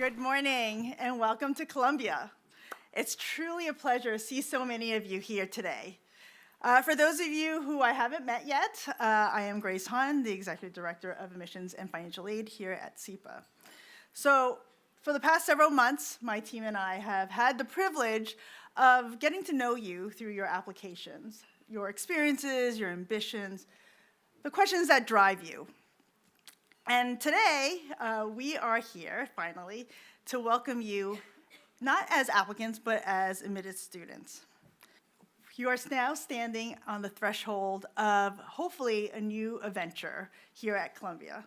Good morning and welcome to Columbia. It's truly a pleasure to see so many of you here today. For those of you who I haven't met yet, I am Grace Han, the Executive Director of Admissions and Financial Aid here at SIPA. So for the past several months, my team and I have had the privilege of getting to know you through your applications, your experiences, your ambitions, the questions that drive you. And today, we are here, finally, to welcome you, not as applicants, but as admitted students. You are now standing on the threshold of, hopefully, a new adventure here at Columbia.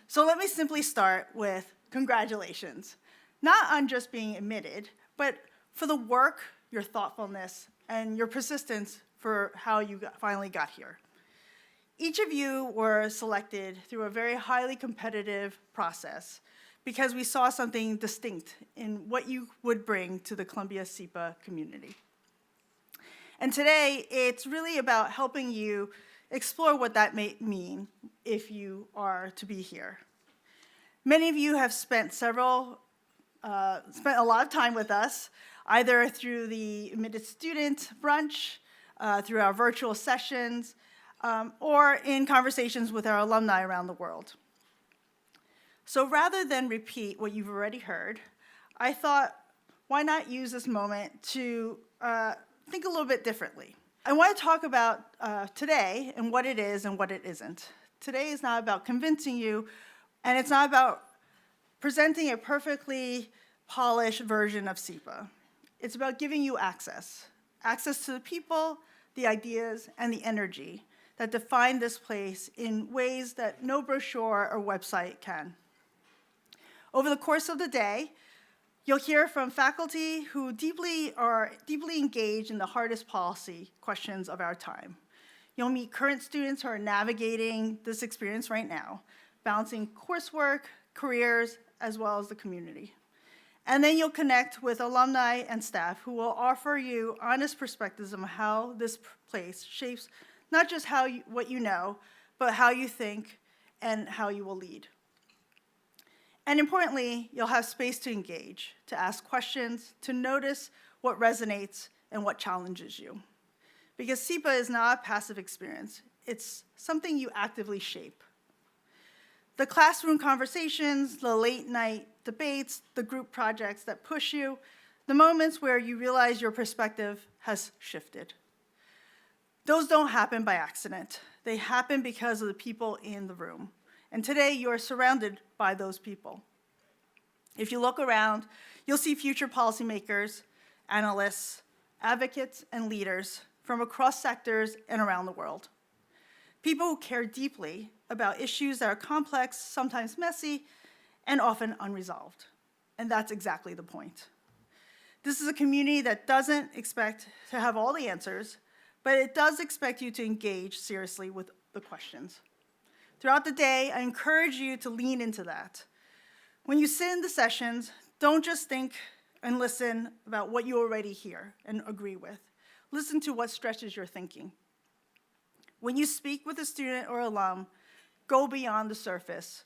So let me simply start with congratulations, not on just being admitted, but for the work, your thoughtfulness, and your persistence for how you finally got here. Each of you were selected through a very highly competitive process because we saw something distinct in what you would bring to the Columbia SIPA community. And today, it's really about helping you explore what that may mean if you are to be here. Many of you have spent a lot of time with us, either through the Admitted Student brunch, through our virtual sessions, or in conversations with our alumni around the world. So rather than repeat what you've already heard, I thought, why not use this moment to think a little bit differently? I want to talk about today and what it is and what it isn't. Today is not about convincing you, and it's not about presenting a perfectly polished version of SIPA. It's about giving you access to the people, the ideas, and the energy that define this place in ways that no brochure or website can. Over the course of the day, you'll hear from faculty who are deeply engaged in the hardest policy questions of our time. You'll meet current students who are navigating this experience right now, balancing coursework, careers, as well as the community. And then you'll connect with alumni and staff who will offer you honest perspectives on how this place shapes not just what you know, but how you think and how you will lead. And importantly, you'll have space to engage, to ask questions, to notice what resonates and what challenges you. Because SIPA is not a passive experience. It's something you actively shape. The classroom conversations, the late night debates, the group projects that push you, the moments where you realize your perspective has shifted. Those don't happen by accident. They happen because of the people in the room. And today, you are surrounded by those people. If you look around, you'll see future policymakers, analysts, advocates, and leaders from across sectors and around the world. People who care deeply about issues that are complex, sometimes messy, and often unresolved. And that's exactly the point. This is a community that doesn't expect to have all the answers, but it does expect you to engage seriously with the questions. Throughout the day, I encourage you to lean into that. When you sit in the sessions, don't just think and listen about what you already hear and agree with. Listen to what stretches your thinking. When you speak with a student or alum, go beyond the surface.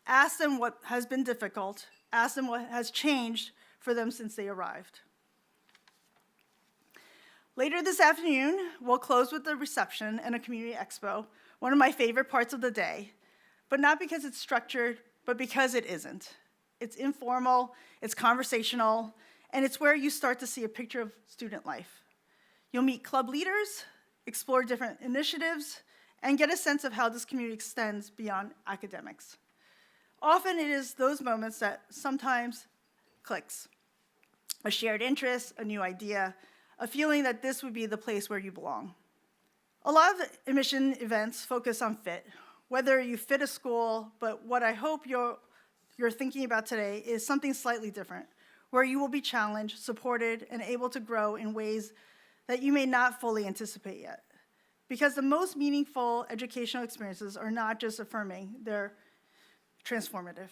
Ask them what has been difficult. Ask them what has changed for them since they arrived. Later this afternoon, we'll close with a reception and a community expo, one of my favorite parts of the day, but not because it's structured, but because it isn't. It's informal, it's conversational, and it's where you start to see a picture of student life. You'll meet club leaders, explore different initiatives, and get a sense of how this community extends beyond academics. Often it is those moments that sometimes clicks. A shared interest, a new idea, a feeling that this would be the place where you belong. A lot of admission events focus on fit, whether you fit a school, but what I hope you're thinking about today is something slightly different, where you will be challenged, supported, and able to grow in ways that you may not fully anticipate yet. Because the most meaningful educational experiences are not just affirming, they're transformative.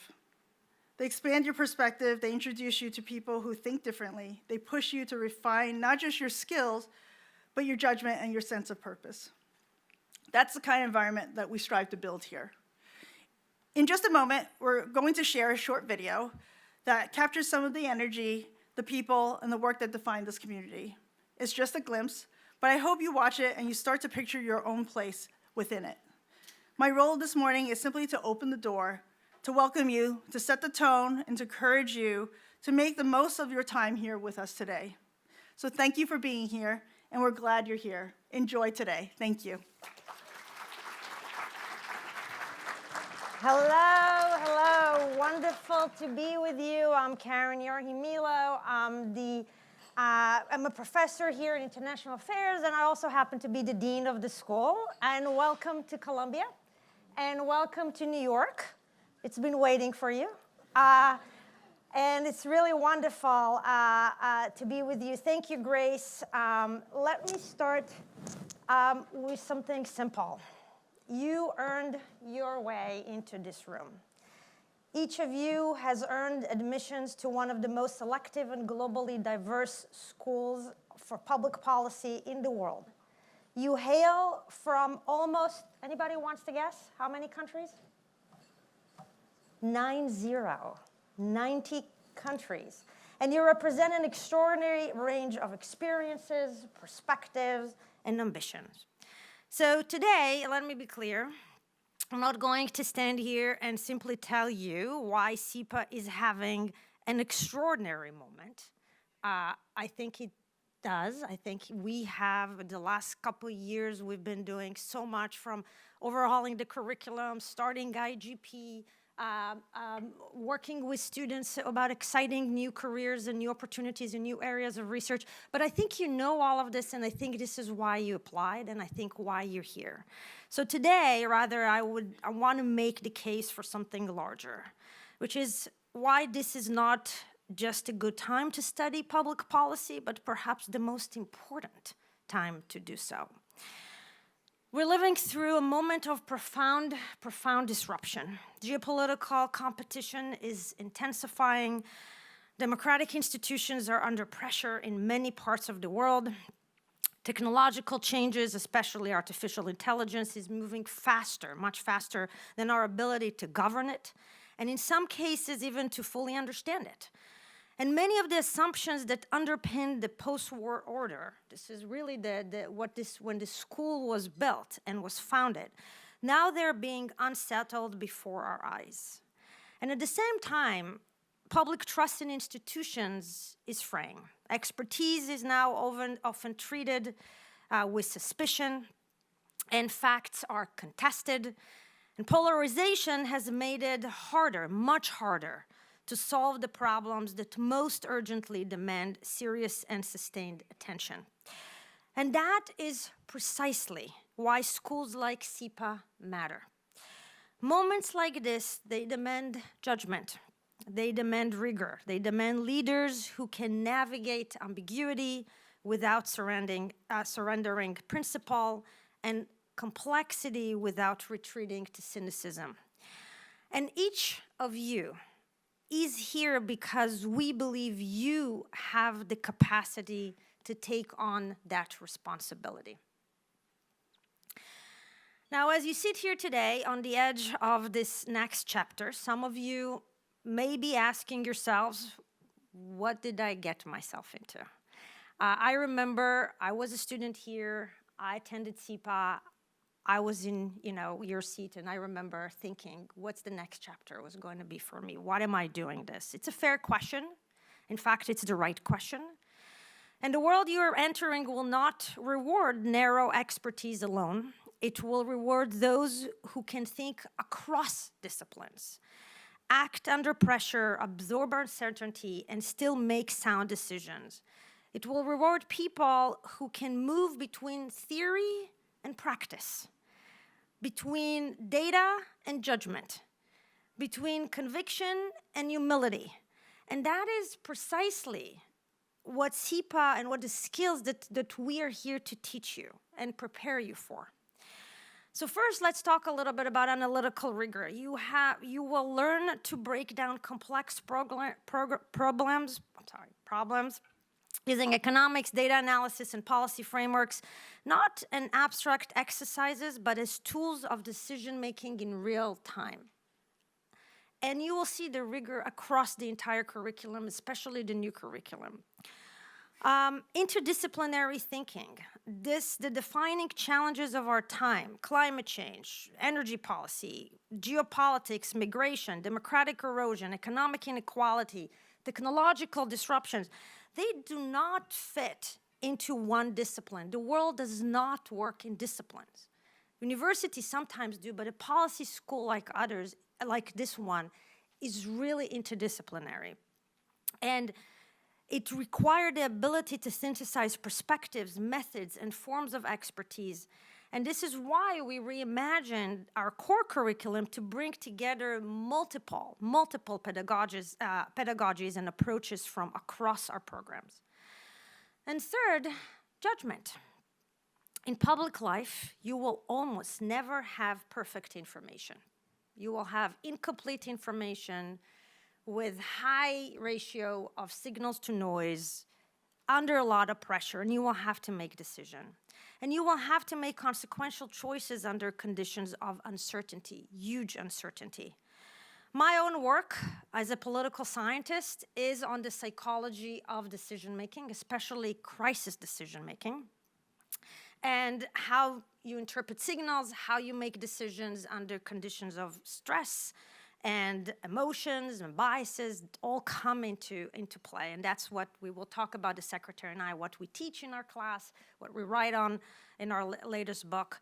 They expand your perspective, they introduce you to people who think differently, they push you to refine not just your skills, but your judgment and your sense of purpose. That's the kind of environment that we strive to build here. In just a moment, we're going to share a short video that captures some of the energy, the people, and the work that define this community. It's just a glimpse, but I hope you watch it and you start to picture your own place within it. My role this morning is simply to open the door, to welcome you, to set the tone, and to encourage you to make the most of your time here with us today. So thank you for being here, and we're glad you're here. Enjoy today. Thank you. Hello, hello. Wonderful to be with you. I'm Keren Yarhi-Milo. I'm a professor here in International Affairs, and I also happen to be the dean of the school. And welcome to Columbia, and welcome to New York. It's been waiting for you. And it's really wonderful to be with you. Thank you, Grace. Let me start with something simple. You earned your way into this room. Each of you has earned admissions to one of the most selective and globally diverse schools for public policy in the world. You hail from almost, anybody wants to guess? How many countries? 90 countries. And you represent an extraordinary range of experiences, perspectives, and ambitions. So today, let me be clear, I'm not going to stand here and simply tell you why SIPA is having an extraordinary moment. I think it does. I think we have, the last couple of years, we've been doing so much, from overhauling the curriculum, starting IGP, working with students about exciting new careers and new opportunities and new areas of research. But I think you know all of this, and I think this is why you applied, and I think why you're here. So today, rather, I want to make the case for something larger, which is why this is not just a good time to study public policy, but perhaps the most important time to do so. We're living through a moment of profound disruption. Geopolitical competition is intensifying. Democratic institutions are under pressure in many parts of the world. Technological changes, especially artificial intelligence, is moving faster, much faster than our ability to govern it, and in some cases, even to fully understand it. And many of the assumptions that underpin the post-war order, this is really when the school was built and was founded, now they're being unsettled before our eyes. And at the same time, public trust in institutions is fraying. Expertise is now often treated with suspicion, and facts are contested. And polarization has made it harder, much harder, to solve the problems that most urgently demand serious and sustained attention. And that is precisely why schools like SIPA matter. Moments like this, they demand judgment. They demand rigor. They demand leaders who can navigate ambiguity without surrendering principle, and complexity without retreating to cynicism. And each of you is here because we believe you have the capacity to take on that responsibility. Now, as you sit here today on the edge of this next chapter, some of you may be asking yourselves, what did I get myself into? I remember I was a student here, I attended SIPA, I was in, your seat, and I remember thinking, what's the next chapter was going to be for me? Why am I doing this? It's a fair question. In fact, it's the right question. And the world you are entering will not reward narrow expertise alone. It will reward those who can think across disciplines, act under pressure, absorb uncertainty, and still make sound decisions. It will reward people who can move between theory and practice, between data and judgment, between conviction and humility. And that is precisely what SIPA and what the skills that we are here to teach you and prepare you for. So first, let's talk a little bit about analytical rigor. You will learn to break down complex problems using economics, data analysis, and policy frameworks, not in abstract exercises, but as tools of decision-making in real time. And you will see the rigor across the entire curriculum, especially the new curriculum. Interdisciplinary thinking, the defining challenges of our time: climate change, energy policy, geopolitics, migration, democratic erosion, economic inequality, technological disruptions, they do not fit into one discipline. The world does not work in disciplines. Universities sometimes do, but a policy school like others, like this one, is really interdisciplinary. And it required the ability to synthesize perspectives, methods, and forms of expertise. And this is why we reimagined our core curriculum to bring together multiple pedagogies and approaches from across our programs. And third, judgment. In public life, you will almost never have perfect information. You will have incomplete information with high ratio of signals to noise, under a lot of pressure, and you will have to make decisions. And you will have to make consequential choices under conditions of uncertainty, huge uncertainty. My own work as a political scientist is on the psychology of decision-making, especially crisis decision-making, and how you interpret signals, how you make decisions under conditions of stress, and emotions and biases all come into play. And that's what we will talk about, the secretary and I, what we teach in our class, what we write on in our latest book.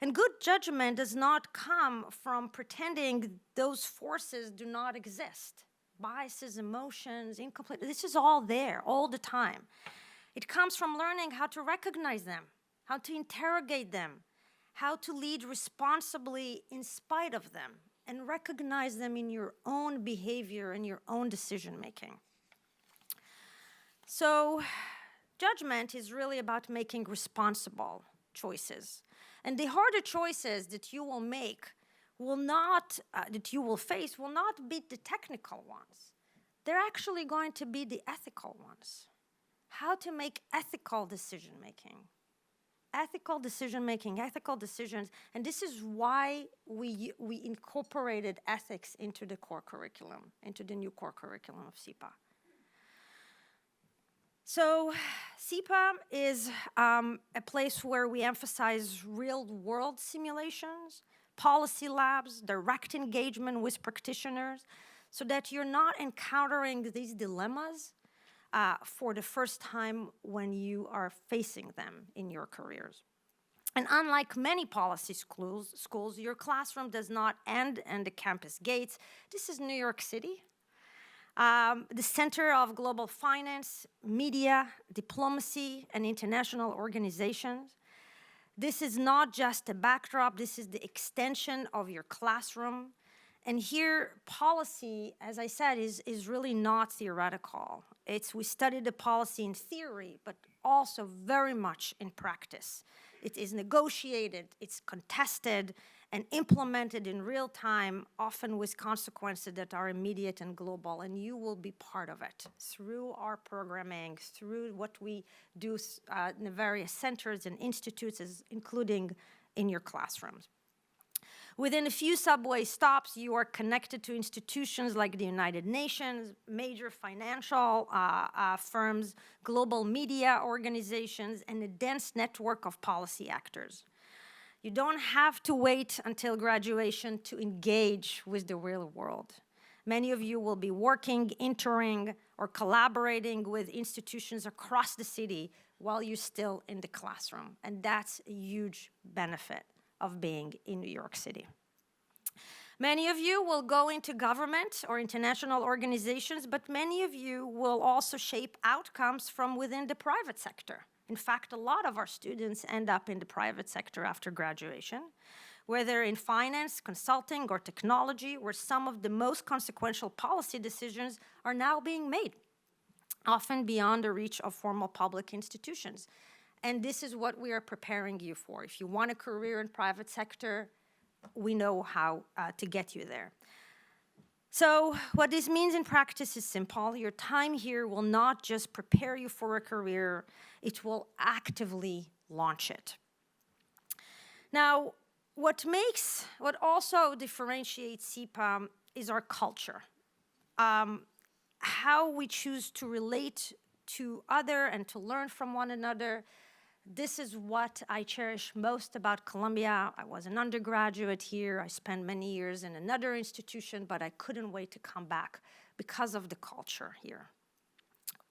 And good judgment does not come from pretending those forces do not exist. Biases, emotions, incomplete, this is all there all the time. It comes from learning how to recognize them, how to interrogate them, how to lead responsibly in spite of them, and recognize them in your own behavior and your own decision-making. So judgment is really about making responsible choices. And the harder choices that you will make will not, that you will face, will not be the technical ones. They're actually going to be the ethical ones. How to make ethical decision-making. Ethical decision-making, ethical decisions, and this is why we incorporated ethics into the core curriculum, into the new core curriculum of SIPA. So SIPA is a place where we emphasize real-world simulations, policy labs, direct engagement with practitioners, so that you're not encountering these dilemmas for the first time when you are facing them in your careers. And unlike many policy schools, your classroom does not end in the campus gates. This is New York City, the center of global finance, media, diplomacy, and international organizations. This is not just a backdrop, this is the extension of your classroom. And here, policy, as I said, is really not theoretical. We study the policy in theory, but also very much in practice. It is negotiated, it's contested, and implemented in real time, often with consequences that are immediate and global, and you will be part of it through our programming, through what we do in the various centers and institutes, including in your classrooms. Within a few subway stops, you are connected to institutions like the United Nations, major financial firms, global media organizations, and a dense network of policy actors. You don't have to wait until graduation to engage with the real world. Many of you will be working, interning, or collaborating with institutions across the city while you're still in the classroom, and that's a huge benefit of being in New York City. Many of you will go into government or international organizations, but many of you will also shape outcomes from within the private sector. In fact, a lot of our students end up in the private sector after graduation, whether in finance, consulting, or technology, where some of the most consequential policy decisions are now being made, often beyond the reach of formal public institutions. And this is what we are preparing you for. If you want a career in private sector, we know how to get you there. So what this means in practice is simple. Your time here will not just prepare you for a career, it will actively launch it. Now, what also differentiates SIPA is our culture. How we choose to relate to other and to learn from one another. This is what I cherish most about Columbia. I was an undergraduate here. I spent many years in another institution, but I couldn't wait to come back because of the culture here.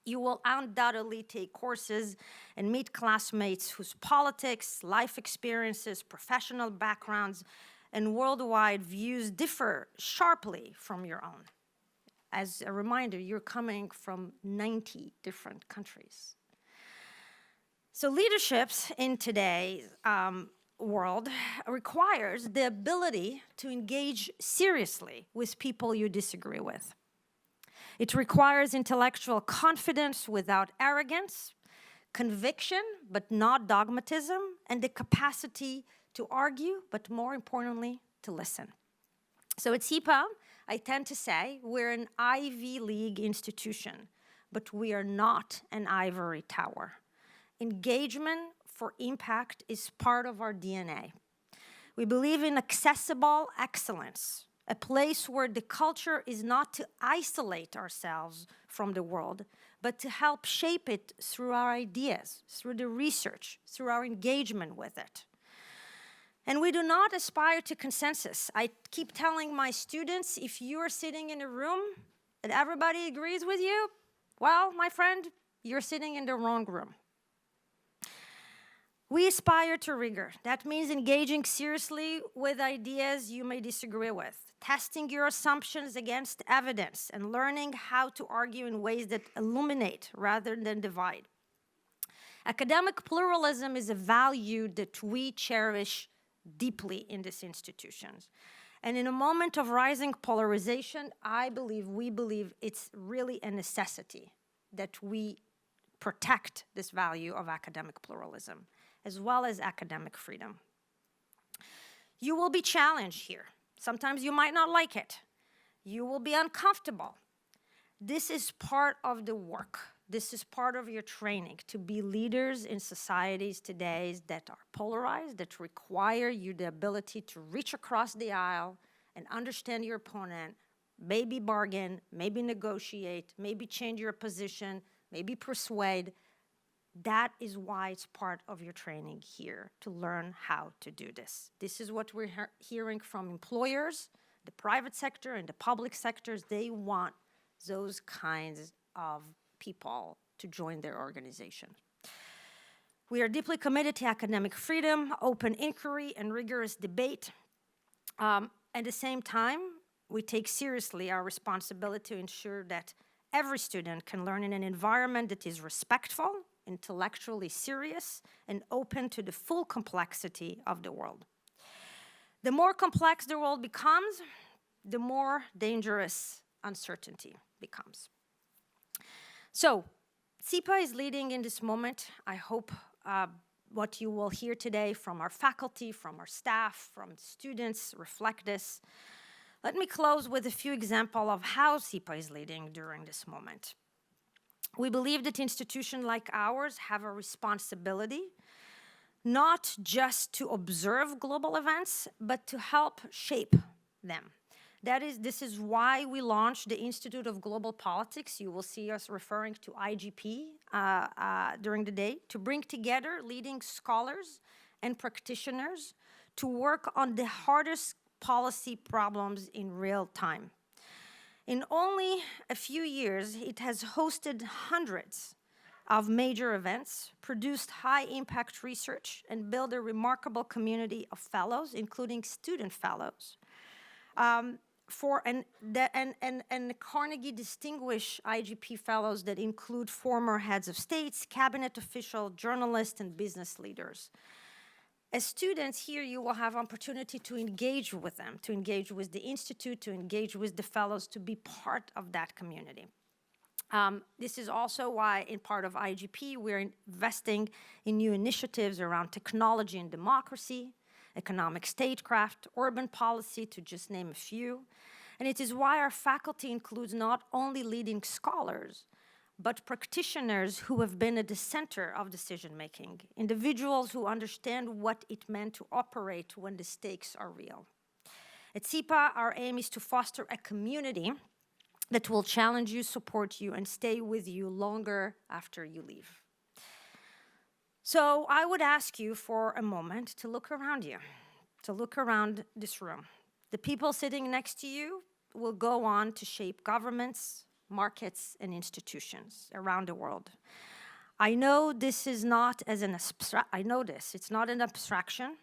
You will undoubtedly take courses and meet classmates whose politics, life experiences, professional backgrounds, and worldwide views differ sharply from your own. As a reminder, you're coming from 90 different countries. So leaderships in today's world requires the ability to engage seriously with people you disagree with. It requires intellectual confidence without arrogance, conviction but not dogmatism, and the capacity to argue, but more importantly, to listen. So at SIPA, I tend to say we're an Ivy League institution, but we are not an ivory tower. Engagement for impact is part of our DNA. We believe in accessible excellence, a place where the culture is not to isolate ourselves from the world, but to help shape it through our ideas, through the research, through our engagement with it. And we do not aspire to consensus. I keep telling my students, if you're sitting in a room and everybody agrees with you, well, my friend, you're sitting in the wrong room. We aspire to rigor. That means engaging seriously with ideas you may disagree with, testing your assumptions against evidence, and learning how to argue in ways that illuminate rather than divide. Academic pluralism is a value that we cherish deeply in these institutions. And in a moment of rising polarization, we believe it's really a necessity that we protect this value of academic pluralism, as well as academic freedom. You will be challenged here. Sometimes you might not like it. You will be uncomfortable. This is part of the work. This is part of your training to be leaders in societies today that are polarized, that require you the ability to reach across the aisle and understand your opponent, maybe bargain, maybe negotiate, maybe change your position, maybe persuade. That is why it's part of your training here, to learn how to do this. This is what we're hearing from employers, the private sector and the public sectors. They want those kinds of people to join their organization. We are deeply committed to academic freedom, open inquiry, and rigorous debate. At the same time, we take seriously our responsibility to ensure that every student can learn in an environment that is respectful, intellectually serious, and open to the full complexity of the world. The more complex the world becomes, the more dangerous uncertainty becomes. So, SIPA is leading in this moment. I hope what you will hear today from our faculty, from our staff, from students reflect this. Let me close with a few examples of how SIPA is leading during this moment. We believe that institutions like ours have a responsibility not just to observe global events, but to help shape them. This is why we launched the Institute of Global Politics. You will see us referring to IGP during the day, to bring together leading scholars and practitioners to work on the hardest policy problems in real time. In only a few years, it has hosted hundreds of major events, produced high-impact research, and built a remarkable community of fellows, including student fellows. And Carnegie Distinguished IGP Fellows that include former heads of states, cabinet officials, journalists, and business leaders. As students here, you will have opportunity to engage with them, to engage with the Institute, to engage with the fellows, to be part of that community. This is also why, in part of IGP, we're investing in new initiatives around technology and democracy, economic statecraft, urban policy, to just name a few. And it is why our faculty includes not only leading scholars, but practitioners who have been at the center of decision-making, individuals who understand what it meant to operate when the stakes are real. At SIPA, our aim is to foster a community that will challenge you, support you, and stay with you longer after you leave. So I would ask you for a moment to look around you, to look around this room. The people sitting next to you will go on to shape governments, markets, and institutions around the world. I know this is not as an it's not an abstraction.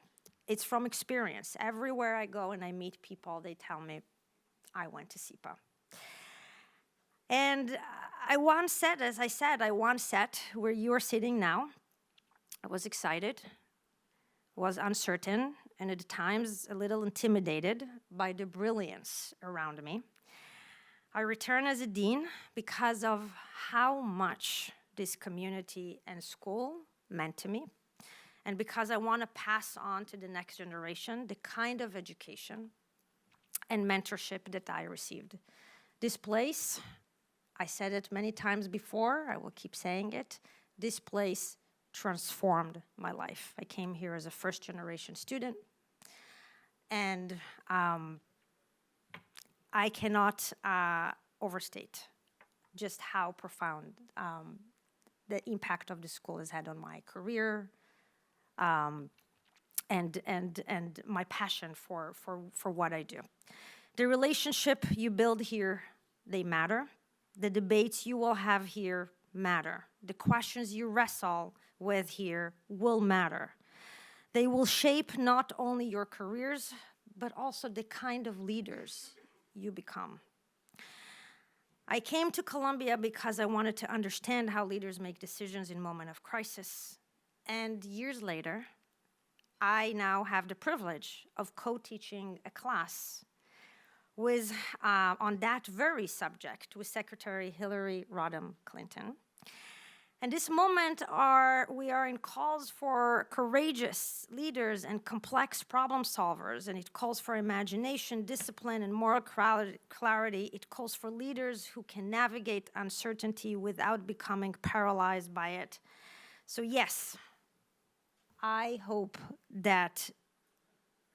It's from experience. Everywhere I go and I meet people, they tell me, I went to SIPA. And I once said, as I said, I once sat where you are sitting now. I was excited, was uncertain, and at times a little intimidated by the brilliance around me. I return as a dean because of how much this community and school meant to me, and because I want to pass on to the next generation the kind of education and mentorship that I received. This place, I said it many times before, I will keep saying it, this place transformed my life. I came here as a first-generation student, and I cannot overstate just how profound the impact of the school has had on my career, and my passion for what I do. The relationship you build here, they matter. The debates you will have here matter. The questions you wrestle with here will matter. They will shape not only your careers, but also the kind of leaders you become. I came to Columbia because I wanted to understand how leaders make decisions in moments of crisis. And years later, I now have the privilege of co-teaching a class with, on that very subject with Secretary Hillary Rodham Clinton. And this moment we are in calls for courageous leaders and complex problem solvers, and it calls for imagination, discipline, and moral clarity. It calls for leaders who can navigate uncertainty without becoming paralyzed by it. So yes, I hope that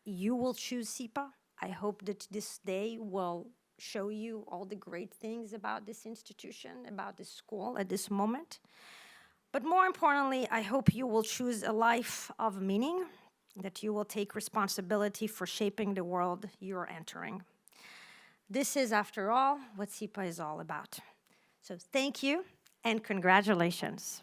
you will choose SIPA. I hope that this day will show you all the great things about this institution, about this school at this moment. But more importantly, I hope you will choose a life of meaning, that you will take responsibility for shaping the world you're entering. This is, after all, what SIPA is all about. So thank you and congratulations.